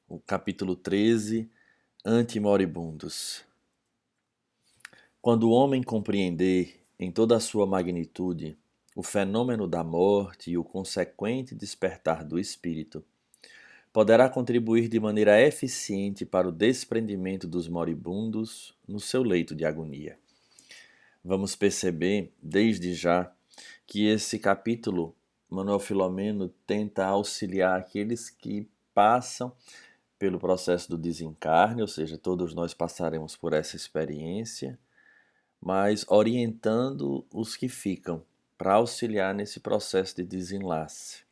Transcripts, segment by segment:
o capítulo 13, Antimoribundos. Quando o homem compreender, em toda a sua magnitude, o fenômeno da morte e o consequente despertar do espírito, poderá contribuir de maneira eficiente para o desprendimento dos moribundos no seu leito de agonia. Vamos perceber, desde já, que esse capítulo, Manuel Filomeno tenta auxiliar aqueles que passam pelo processo do desencarne, ou seja, todos nós passaremos por essa experiência, mas orientando os que ficam para auxiliar nesse processo de desenlace.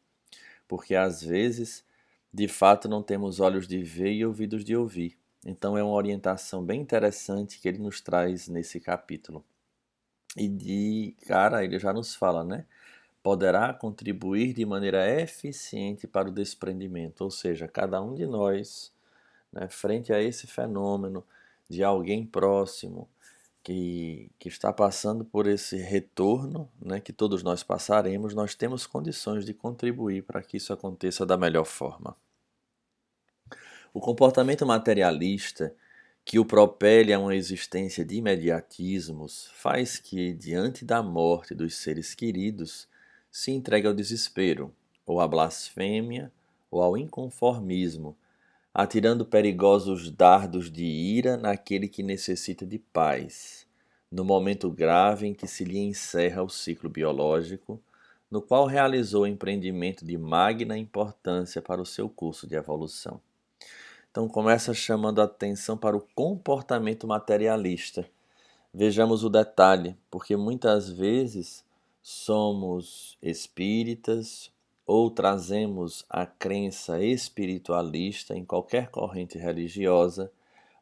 Porque às vezes, de fato, não temos olhos de ver e ouvidos de ouvir. Então é uma orientação bem interessante que ele nos traz nesse capítulo. E de cara, ele já nos fala, né? Poderá contribuir de maneira eficiente para o desprendimento, ou seja, cada um de nós, né, frente a esse fenômeno de alguém próximo que está passando por esse retorno, né, que todos nós passaremos, nós temos condições de contribuir para que isso aconteça da melhor forma. O comportamento materialista que o propele a uma existência de imediatismos faz que, diante da morte dos seres queridos, se entregue ao desespero, ou à blasfêmia, ou ao inconformismo, atirando perigosos dardos de ira naquele que necessita de paz, no momento grave em que se lhe encerra o ciclo biológico, no qual realizou o empreendimento de magna importância para o seu curso de evolução. Então começa chamando a atenção para o comportamento materialista. Vejamos o detalhe, porque muitas vezes somos espíritas ou trazemos a crença espiritualista em qualquer corrente religiosa,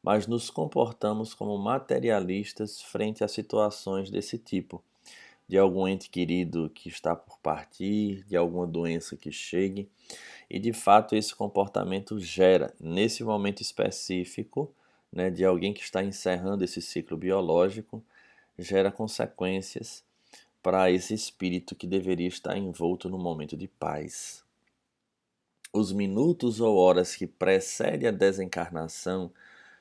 mas nos comportamos como materialistas frente a situações desse tipo, de algum ente querido que está por partir, de alguma doença que chegue. E de fato esse comportamento gera, nesse momento específico, né, de alguém que está encerrando esse ciclo biológico, gera consequências para esse espírito que deveria estar envolto no momento de paz. Os minutos ou horas que precedem a desencarnação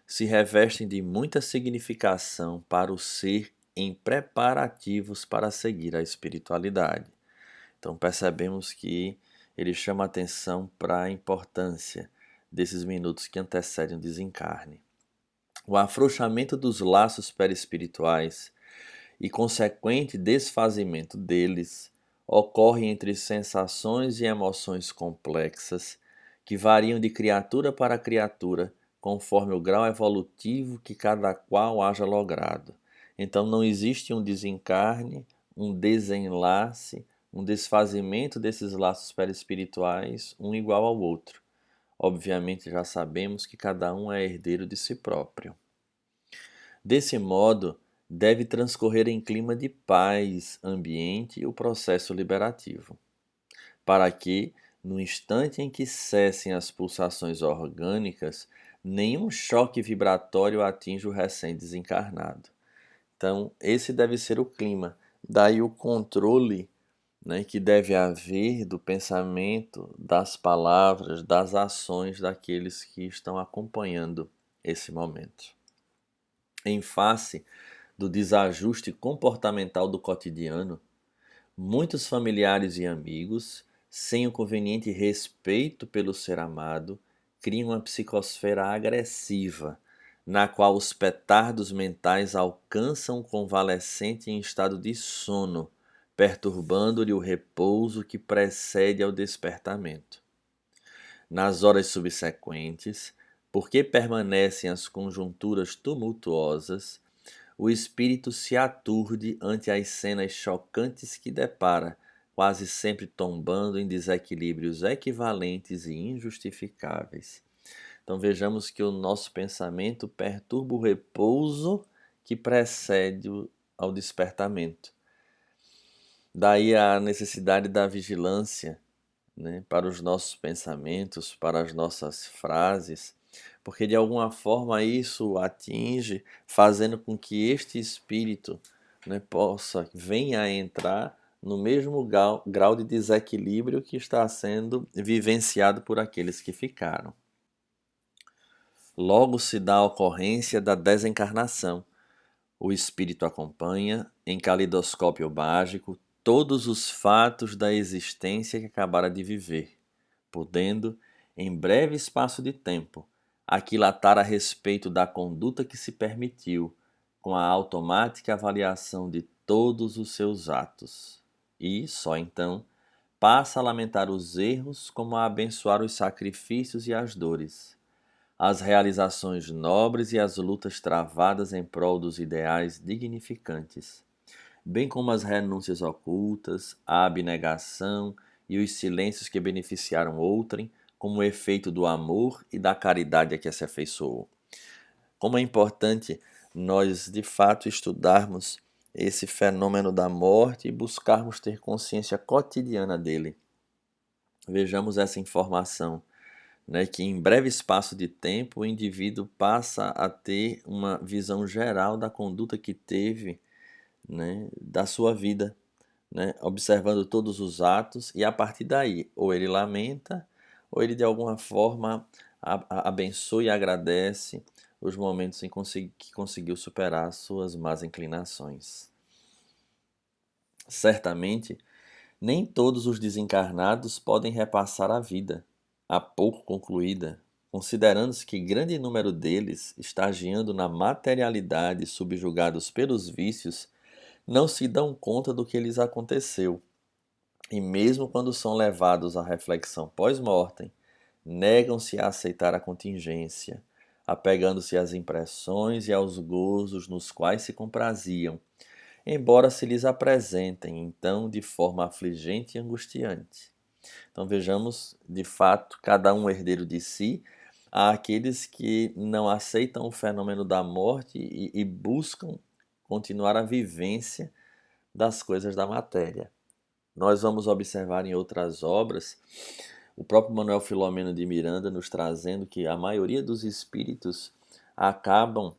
se revestem de muita significação para o ser em preparativos para seguir a espiritualidade. Então percebemos que ele chama atenção para a importância desses minutos que antecedem o desencarne. O afrouxamento dos laços perispirituais e consequente desfazimento deles ocorre entre sensações e emoções complexas que variam de criatura para criatura conforme o grau evolutivo que cada qual haja logrado. Então não existe um desencarne, um desenlace, um desfazimento desses laços perispirituais, um igual ao outro. Obviamente já sabemos que cada um é herdeiro de si próprio. Desse modo, deve transcorrer em clima de paz ambiente o processo liberativo, para que, no instante em que cessem as pulsações orgânicas, nenhum choque vibratório atinja o recém-desencarnado. Então, esse deve ser o clima. Daí o controle, né, que deve haver do pensamento, das palavras, das ações daqueles que estão acompanhando esse momento. Em face do desajuste comportamental do cotidiano, muitos familiares e amigos, sem o conveniente respeito pelo ser amado, criam uma psicosfera agressiva, na qual os petardos mentais alcançam o convalescente em estado de sono, perturbando-lhe o repouso que precede ao despertamento. Nas horas subsequentes, porque permanecem as conjunturas tumultuosas, o espírito se aturde ante as cenas chocantes que depara, quase sempre tombando em desequilíbrios equivalentes e injustificáveis. Então vejamos que o nosso pensamento perturba o repouso que precede ao despertamento. Daí a necessidade da vigilância, né, para os nossos pensamentos, para as nossas frases, porque de alguma forma isso atinge, fazendo com que este espírito, né, venha a entrar no mesmo grau de desequilíbrio que está sendo vivenciado por aqueles que ficaram. Logo se dá a ocorrência da desencarnação. O espírito acompanha, em calidoscópio mágico, todos os fatos da existência que acabara de viver, podendo, em breve espaço de tempo, aquilatar a respeito da conduta que se permitiu, com a automática avaliação de todos os seus atos. E, só então, passa a lamentar os erros como a abençoar os sacrifícios e as dores, as realizações nobres e as lutas travadas em prol dos ideais dignificantes, bem como as renúncias ocultas, a abnegação e os silêncios que beneficiaram outrem, como efeito do amor e da caridade a que se afeiçoou. Como é importante nós, de fato, estudarmos esse fenômeno da morte e buscarmos ter consciência cotidiana dele. Vejamos essa informação, né, que em breve espaço de tempo o indivíduo passa a ter uma visão geral da conduta que teve, né, da sua vida, né, observando todos os atos, e a partir daí ou ele lamenta ou ele de alguma forma abençoa e agradece os momentos em que conseguiu superar suas más inclinações. Certamente, nem todos os desencarnados podem repassar a vida, há pouco concluída, considerando-se que grande número deles, estagiando na materialidade subjugados pelos vícios, não se dão conta do que lhes aconteceu, e mesmo quando são levados à reflexão pós-mortem, negam-se a aceitar a contingência, apegando-se às impressões e aos gozos nos quais se compraziam, embora se lhes apresentem, então, de forma afligente e angustiante. Então vejamos, de fato, cada um herdeiro de si. Há aqueles que não aceitam o fenômeno da morte e buscam continuar a vivência das coisas da matéria. Nós vamos observar em outras obras o próprio Manuel Filomeno de Miranda nos trazendo que a maioria dos espíritos acabam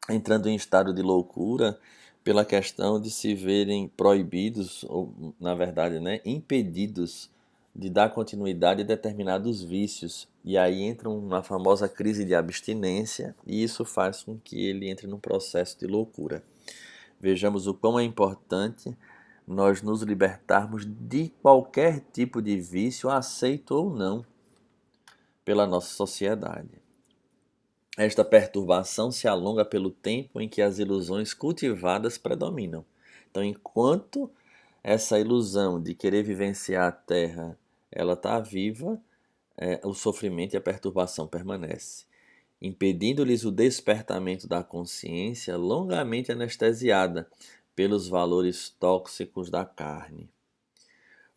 entrando em estado de loucura pela questão de se verem proibidos, ou na verdade, né, impedidos de dar continuidade a determinados vícios. E aí entram na famosa crise de abstinência, e isso faz com que ele entre num processo de loucura. Vejamos o quão é importante nós nos libertarmos de qualquer tipo de vício, aceito ou não, pela nossa sociedade. Esta perturbação se alonga pelo tempo em que as ilusões cultivadas predominam. Então, enquanto essa ilusão de querer vivenciar a Terra ela está viva, o sofrimento e a perturbação permanece, impedindo-lhes o despertamento da consciência longamente anestesiada pelos valores tóxicos da carne.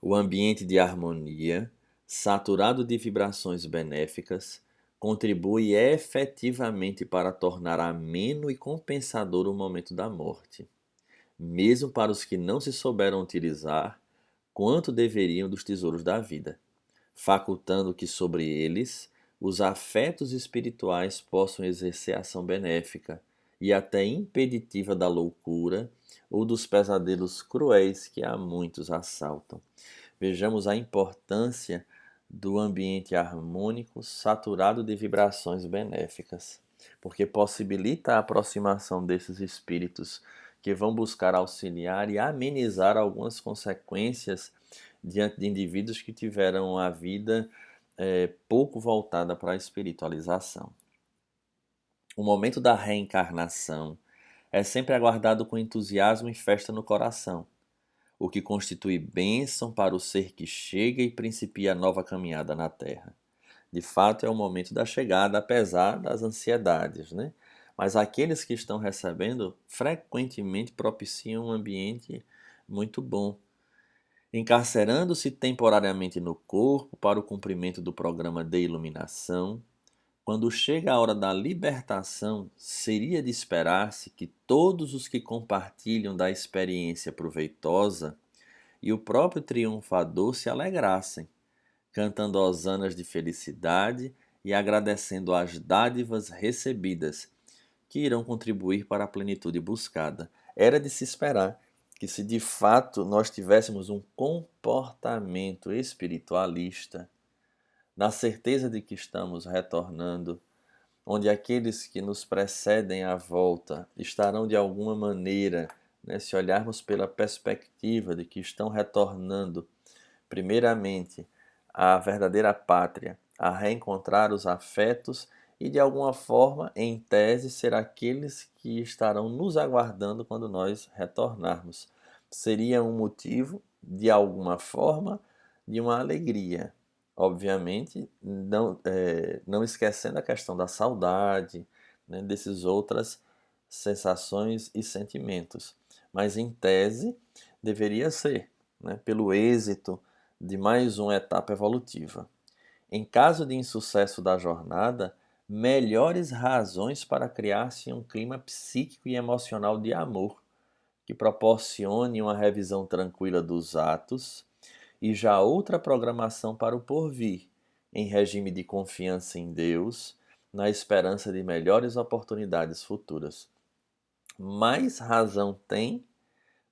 O ambiente de harmonia, saturado de vibrações benéficas, contribui efetivamente para tornar ameno e compensador o momento da morte, mesmo para os que não se souberam utilizar quanto deveriam dos tesouros da vida, facultando que sobre eles os afetos espirituais possam exercer ação benéfica e até impeditiva da loucura ou dos pesadelos cruéis que a muitos assaltam. Vejamos a importância do ambiente harmônico saturado de vibrações benéficas, porque possibilita a aproximação desses espíritos que vão buscar auxiliar e amenizar algumas consequências diante de indivíduos que tiveram a vida pouco voltada para a espiritualização. O momento da reencarnação é sempre aguardado com entusiasmo e festa no coração, o que constitui bênção para o ser que chega e principia a nova caminhada na Terra. De fato, é o momento da chegada, apesar das ansiedades, né? Mas aqueles que estão recebendo frequentemente propiciam um ambiente muito bom, encarcerando-se temporariamente no corpo para o cumprimento do programa de iluminação. Quando chega a hora da libertação, seria de esperar-se que todos os que compartilham da experiência proveitosa e o próprio triunfador se alegrassem, cantando hosanas de felicidade e agradecendo as dádivas recebidas, que irão contribuir para a plenitude buscada. Era de se esperar que, se de fato nós tivéssemos um comportamento espiritualista, na certeza de que estamos retornando onde aqueles que nos precedem à volta estarão de alguma maneira, né, se olharmos pela perspectiva de que estão retornando, primeiramente, à verdadeira pátria, a reencontrar os afetos e, de alguma forma, em tese, ser aqueles que estarão nos aguardando quando nós retornarmos. Seria um motivo, de alguma forma, de uma alegria. Obviamente, não esquecendo a questão da saudade, né, desses outras sensações e sentimentos. Mas, em tese, deveria ser, né, pelo êxito de mais uma etapa evolutiva. Em caso de insucesso da jornada, melhores razões para criar-se um clima psíquico e emocional de amor, que proporcione uma revisão tranquila dos atos e já outra programação para o porvir, em regime de confiança em Deus, na esperança de melhores oportunidades futuras. Mais razão tem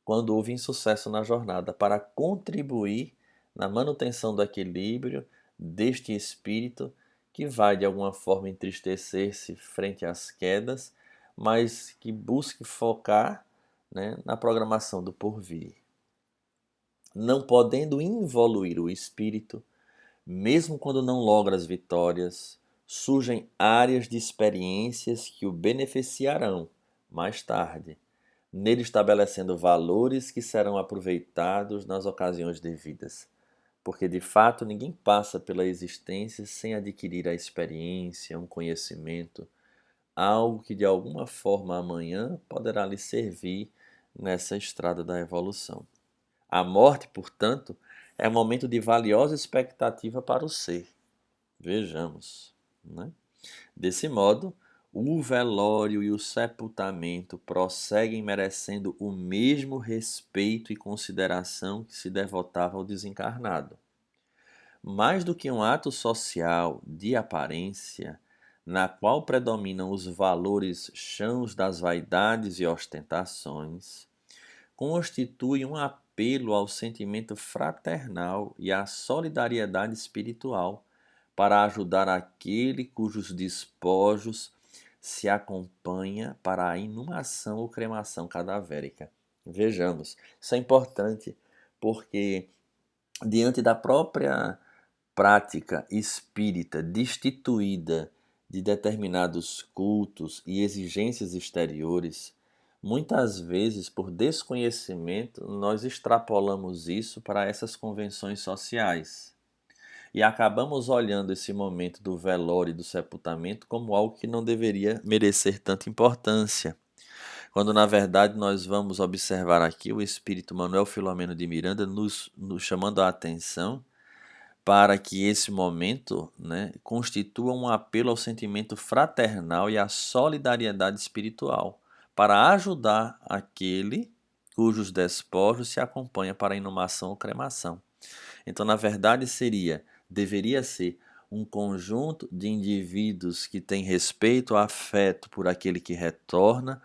quando houve insucesso na jornada para contribuir na manutenção do equilíbrio deste espírito que vai de alguma forma entristecer-se frente às quedas, mas que busque focar, né, na programação do porvir. Não podendo involuir o espírito, mesmo quando não logra as vitórias, surgem áreas de experiências que o beneficiarão mais tarde, nele estabelecendo valores que serão aproveitados nas ocasiões devidas. Porque de fato ninguém passa pela existência sem adquirir a experiência, um conhecimento, algo que de alguma forma amanhã poderá lhe servir nessa estrada da evolução. A morte, portanto, é um momento de valiosa expectativa para o ser. Vejamos, né? Desse modo, o velório e o sepultamento prosseguem merecendo o mesmo respeito e consideração que se devotava ao desencarnado. Mais do que um ato social de aparência, na qual predominam os valores chãos das vaidades e ostentações, constitui um apelo ao sentimento fraternal e à solidariedade espiritual para ajudar aquele cujos despojos se acompanha para a inumação ou cremação cadavérica. Vejamos, isso é importante porque diante da própria prática espírita destituída de determinados cultos e exigências exteriores, muitas vezes, por desconhecimento, nós extrapolamos isso para essas convenções sociais e acabamos olhando esse momento do velório e do sepultamento como algo que não deveria merecer tanta importância. Quando, na verdade, nós vamos observar aqui o espírito Manuel Filomeno de Miranda nos chamando a atenção para que esse momento, né, constitua um apelo ao sentimento fraternal e à solidariedade espiritual, para ajudar aquele cujos despojos se acompanha para a inumação ou cremação. Então, na verdade, deveria ser um conjunto de indivíduos que têm respeito, afeto por aquele que retorna,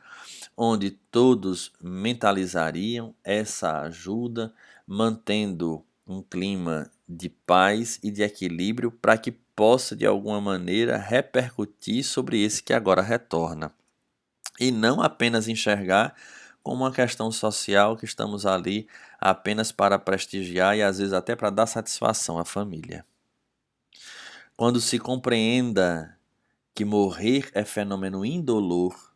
onde todos mentalizariam essa ajuda, mantendo um clima de paz e de equilíbrio para que possa, de alguma maneira, repercutir sobre esse que agora retorna. E não apenas enxergar como uma questão social que estamos ali apenas para prestigiar e às vezes até para dar satisfação à família. Quando se compreenda que morrer é fenômeno indolor,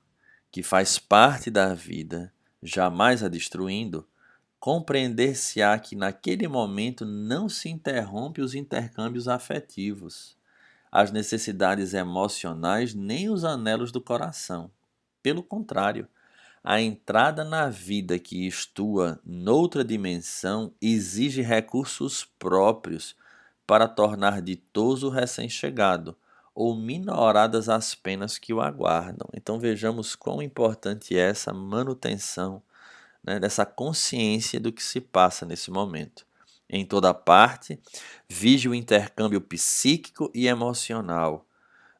que faz parte da vida, jamais a destruindo, compreender-se-á que naquele momento não se interrompe os intercâmbios afetivos, as necessidades emocionais nem os anelos do coração. Pelo contrário, a entrada na vida que estua noutra dimensão exige recursos próprios para tornar ditoso o recém-chegado, ou minoradas as penas que o aguardam. Então vejamos quão importante é essa manutenção, né, dessa consciência do que se passa nesse momento. Em toda parte, vige o intercâmbio psíquico e emocional,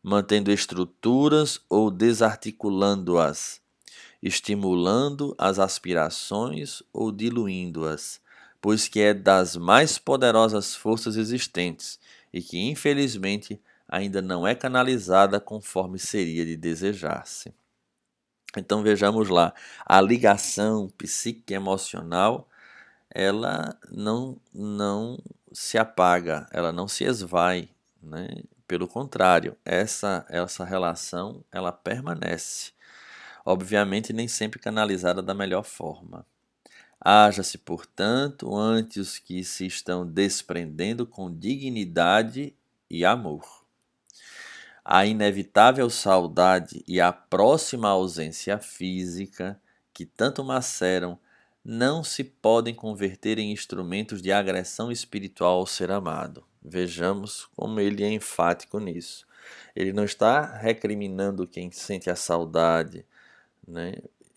mantendo estruturas ou desarticulando-as, estimulando as aspirações ou diluindo-as, pois que é das mais poderosas forças existentes e que, infelizmente, ainda não é canalizada conforme seria de desejar-se. Então vejamos lá, a ligação psique-emocional, ela não se apaga, ela não se esvai, né? Pelo contrário, essa relação ela permanece, obviamente nem sempre canalizada da melhor forma. Haja-se, portanto, ante os que se estão desprendendo com dignidade e amor. A inevitável saudade e a próxima ausência física, que tanto maceram, não se podem converter em instrumentos de agressão espiritual ao ser amado. Vejamos como ele é enfático nisso. Ele não está recriminando quem sente a saudade, né,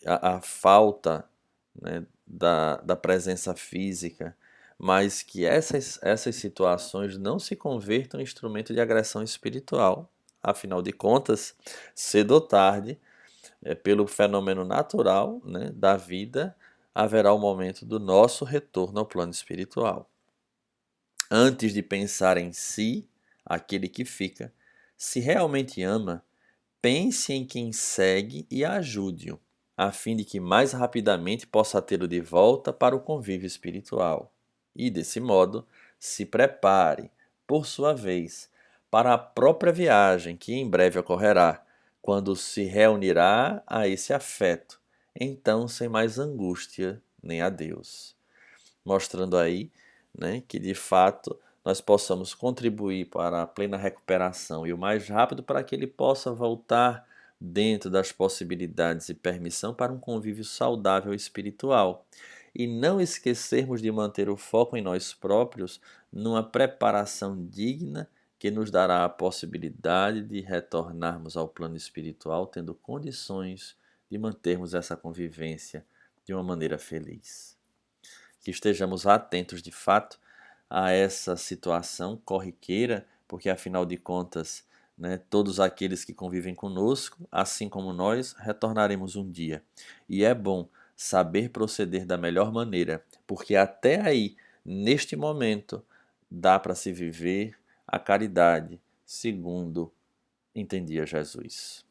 a falta, né, da presença física, mas que essas situações não se convertam em instrumento de agressão espiritual. Afinal de contas, cedo ou tarde, pelo fenômeno natural, né, da vida, haverá o momento do nosso retorno ao plano espiritual. Antes de pensar em si, aquele que fica, se realmente ama, pense em quem segue e ajude-o, a fim de que mais rapidamente possa tê-lo de volta para o convívio espiritual. E, desse modo, se prepare, por sua vez, para a própria viagem que em breve ocorrerá, quando se reunirá a esse afeto, então sem mais angústia nem adeus. Mostrando aí, né, que de fato nós possamos contribuir para a plena recuperação e o mais rápido para que ele possa voltar dentro das possibilidades e permissão para um convívio saudável espiritual. E não esquecermos de manter o foco em nós próprios numa preparação digna que nos dará a possibilidade de retornarmos ao plano espiritual tendo condições de mantermos essa convivência de uma maneira feliz. Que estejamos atentos de fato a essa situação corriqueira, porque afinal de contas, né, todos aqueles que convivem conosco, assim como nós, retornaremos um dia. E é bom saber proceder da melhor maneira, porque até aí, neste momento, dá para se viver a caridade, segundo entendia Jesus.